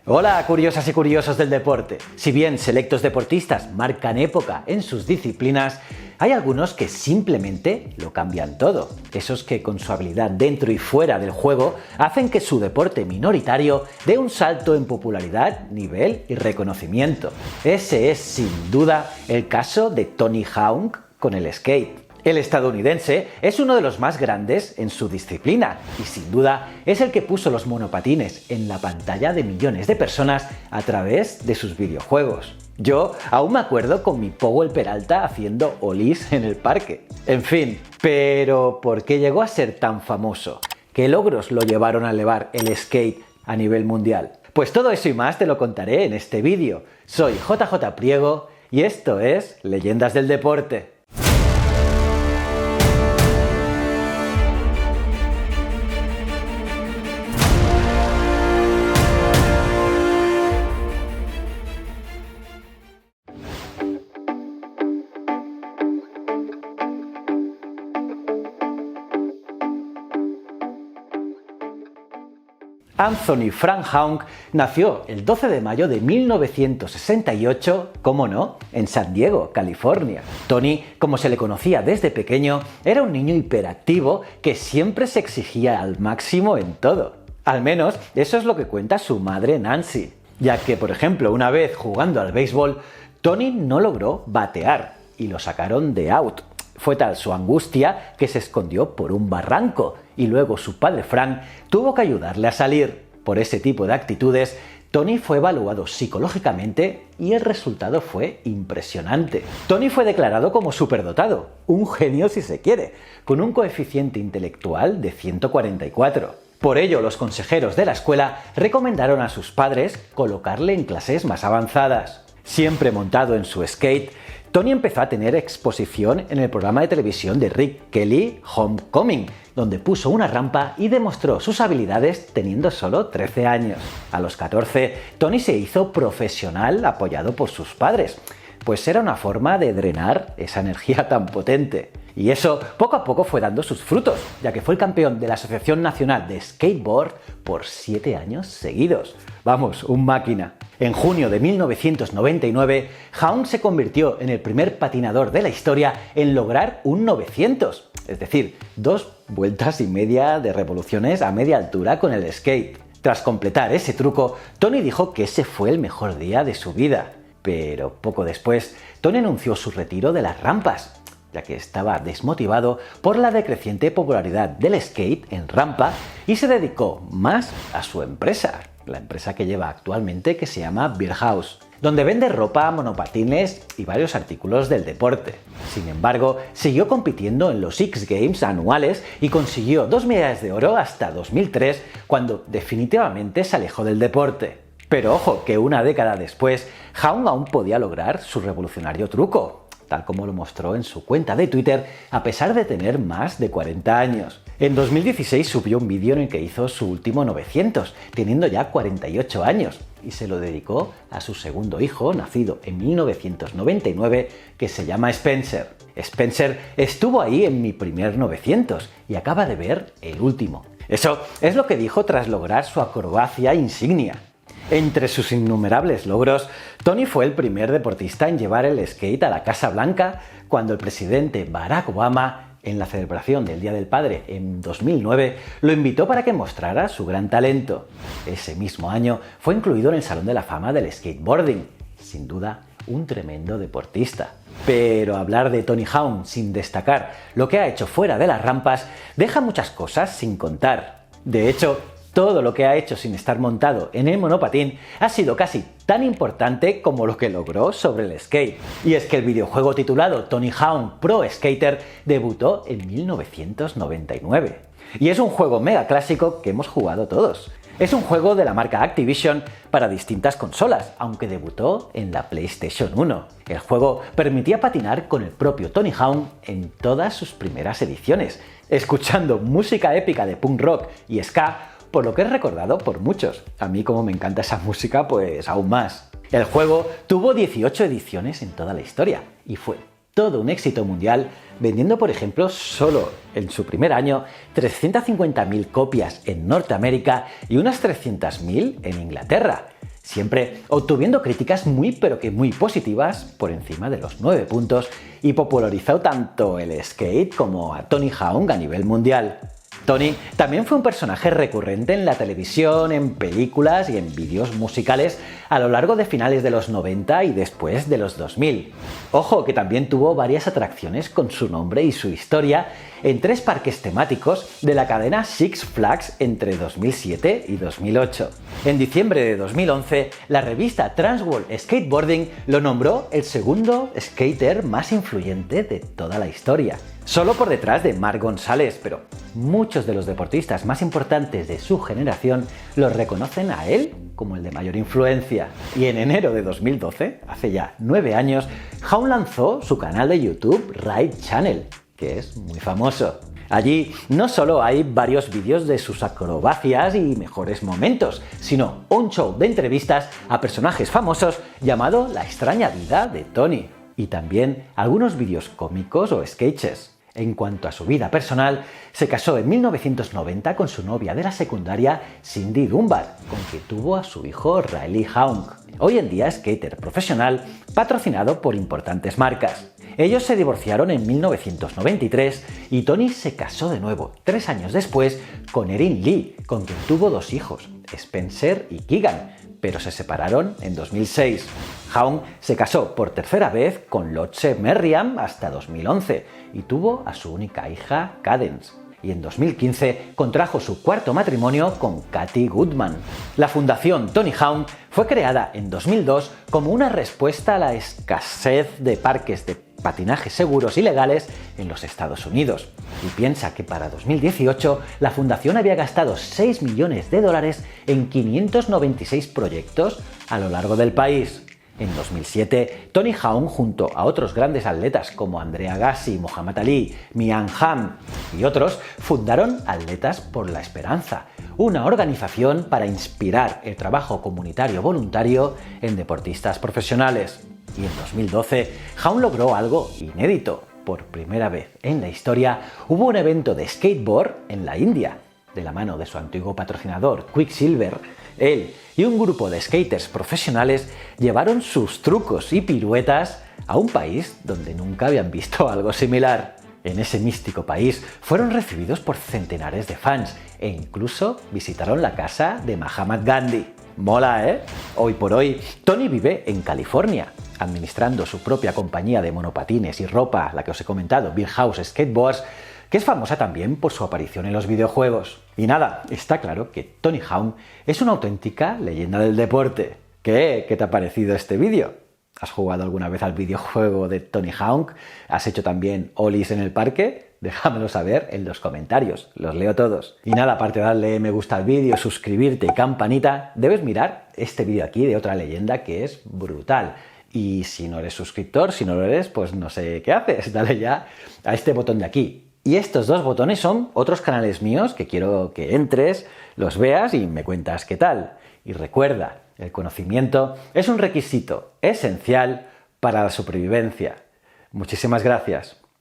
Hola, curiosas y curiosos del deporte. Si bien selectos deportistas marcan época en sus disciplinas, hay algunos que simplemente lo cambian todo. Esos que con su habilidad dentro y fuera del juego hacen que su deporte minoritario dé un salto en popularidad, nivel y reconocimiento. Ese es sin duda el caso de Tony Hawk con el skate. El estadounidense es uno de los más grandes en su disciplina y sin duda es el que puso los monopatines en la pantalla de millones de personas a través de sus videojuegos. Yo aún me acuerdo con mi Powell Peralta haciendo olís en el parque. En fin, pero ¿por qué llegó a ser tan famoso? ¿Qué logros lo llevaron a elevar el skate a nivel mundial? Pues todo eso y más te lo contaré en este vídeo. Soy JJ Priego y esto es Leyendas del Deporte. Anthony Frank Hawk nació el 12 de mayo de 1968, cómo no, en San Diego, California. Tony, como se le conocía desde pequeño, era un niño hiperactivo que siempre se exigía al máximo en todo. Al menos eso es lo que cuenta su madre Nancy, ya que, por ejemplo, una vez jugando al béisbol, Tony no logró batear y lo sacaron de out. Fue tal su angustia que se escondió por un barranco y luego su padre Frank tuvo que ayudarle a salir. Por ese tipo de actitudes, Tony fue evaluado psicológicamente y el resultado fue impresionante. Tony fue declarado como superdotado, un genio si se quiere, con un coeficiente intelectual de 144. Por ello, los consejeros de la escuela recomendaron a sus padres colocarle en clases más avanzadas. Siempre montado en su skate, Tony empezó a tener exposición en el programa de televisión de Rick Kelly, Homecoming, donde puso una rampa y demostró sus habilidades teniendo solo 13 años. A los 14, Tony se hizo profesional apoyado por sus padres, pues era una forma de drenar esa energía tan potente. Y eso poco a poco fue dando sus frutos, ya que fue el campeón de la Asociación Nacional de Skateboard por 7 años seguidos. Vamos, un máquina. En junio de 1999, Hawk se convirtió en el primer patinador de la historia en lograr un 900, es decir, 2 vueltas y media de revoluciones a media altura con el skate. Tras completar ese truco, Tony dijo que ese fue el mejor día de su vida. Pero poco después, Tony anunció su retiro de las rampas, ya que estaba desmotivado por la decreciente popularidad del skate en rampa y se dedicó más a su empresa, la empresa que lleva actualmente, que se llama Beer House, donde vende ropa, monopatines y varios artículos del deporte. Sin embargo, siguió compitiendo en los X Games anuales y consiguió 2 medallas de oro hasta 2003, cuando definitivamente se alejó del deporte. Pero ojo, que una década después, Hawk aún podía lograr su revolucionario truco, tal como lo mostró en su cuenta de Twitter, a pesar de tener más de 40 años. En 2016 subió un vídeo en el que hizo su último 900, teniendo ya 48 años, y se lo dedicó a su segundo hijo, nacido en 1999, que se llama Spencer. Spencer estuvo ahí en mi primer 900 y acaba de ver el último. Eso es lo que dijo tras lograr su acrobacia insignia. Entre sus innumerables logros, Tony fue el primer deportista en llevar el skate a la Casa Blanca cuando el presidente Barack Obama, en la celebración del Día del Padre en 2009, lo invitó para que mostrara su gran talento. Ese mismo año fue incluido en el Salón de la Fama del Skateboarding. Sin duda, un tremendo deportista. Pero hablar de Tony Hawk sin destacar lo que ha hecho fuera de las rampas deja muchas cosas sin contar. De hecho, todo lo que ha hecho sin estar montado en el monopatín ha sido casi tan importante como lo que logró sobre el skate. Y es que el videojuego titulado Tony Hawk Pro Skater debutó en 1999. Y es un juego mega clásico que hemos jugado todos. Es un juego de la marca Activision para distintas consolas, aunque debutó en la PlayStation 1. El juego permitía patinar con el propio Tony Hawk en todas sus primeras ediciones, escuchando música épica de punk rock y ska, por lo que es recordado por muchos. A mí, como me encanta esa música, pues aún más. El juego tuvo 18 ediciones en toda la historia y fue todo un éxito mundial, vendiendo, por ejemplo, solo en su primer año 350.000 copias en Norteamérica y unas 300.000 en Inglaterra. siempre obtuviendo críticas muy pero que muy positivas por encima de los 9 puntos y popularizó tanto el skate como a Tony Hawk a nivel mundial. Tony también fue un personaje recurrente en la televisión, en películas y en vídeos musicales a lo largo de finales de los 90 y después de los 2000. Ojo que también tuvo varias atracciones con su nombre y su historia en 3 parques temáticos de la cadena Six Flags entre 2007 y 2008. En diciembre de 2011, la revista Transworld Skateboarding lo nombró el segundo skater más influyente de toda la historia. Solo por detrás de Marc González, pero muchos de los deportistas más importantes de su generación lo reconocen a él como el de mayor influencia. Y en enero de 2012, hace ya 9 años, Hawk lanzó su canal de YouTube Ride Channel, que es muy famoso. Allí no solo hay varios vídeos de sus acrobacias y mejores momentos, sino un show de entrevistas a personajes famosos llamado La extraña vida de Tony. Y también algunos vídeos cómicos o sketches. En cuanto a su vida personal, se casó en 1990 con su novia de la secundaria, Cindy Dunbar, con quien tuvo a su hijo Riley Hawk. Hoy en día es skater profesional, patrocinado por importantes marcas. Ellos se divorciaron en 1993 y Tony se casó de nuevo 3 años después con Erin Lee, con quien tuvo 2 hijos, Spencer y Keegan, pero se separaron en 2006. Hawk se casó por tercera vez con Lotse Merriam hasta 2011 y tuvo a su única hija, Cadence. Y en 2015 contrajo su 4º matrimonio con Kathy Goodman. La fundación Tony Hawk fue creada en 2002 como una respuesta a la escasez de parques de patinaje seguros y legales en los Estados Unidos. Y piensa que para 2018 la fundación había gastado $6 millones en 596 proyectos a lo largo del país. En 2007, Tony Hawk, junto a otros grandes atletas como Andrea Gassi, Muhammad Ali, Mian Ham y otros, fundaron Atletas por la Esperanza, una organización para inspirar el trabajo comunitario voluntario en deportistas profesionales. Y en 2012, Hawk logró algo inédito. Por primera vez en la historia, hubo un evento de skateboard en la India. De la mano de su antiguo patrocinador Quicksilver, él y un grupo de skaters profesionales llevaron sus trucos y piruetas a un país donde nunca habían visto algo similar. En ese místico país fueron recibidos por centenares de fans e incluso visitaron la casa de Mahatma Gandhi. Mola, ¿eh? Hoy por hoy, Tony vive en California, administrando su propia compañía de monopatines y ropa, la que os he comentado, Big House Skateboards, que es famosa también por su aparición en los videojuegos. Y nada, está claro que Tony Hawk es una auténtica leyenda del deporte. ¿Qué te ha parecido este vídeo? ¿Has jugado alguna vez al videojuego de Tony Hawk? ¿Has hecho también ollies en el parque? Déjamelo saber en los comentarios, los leo todos. Y nada, aparte de darle me gusta al vídeo, suscribirte y campanita, debes mirar este vídeo aquí de otra leyenda que es brutal. Y si no eres suscriptor, si no lo eres, pues no sé qué haces, dale ya a este botón de aquí. Y estos 2 botones son otros canales míos que quiero que entres, los veas y me cuentas qué tal. Y recuerda, el conocimiento es un requisito esencial para la supervivencia. Muchísimas gracias.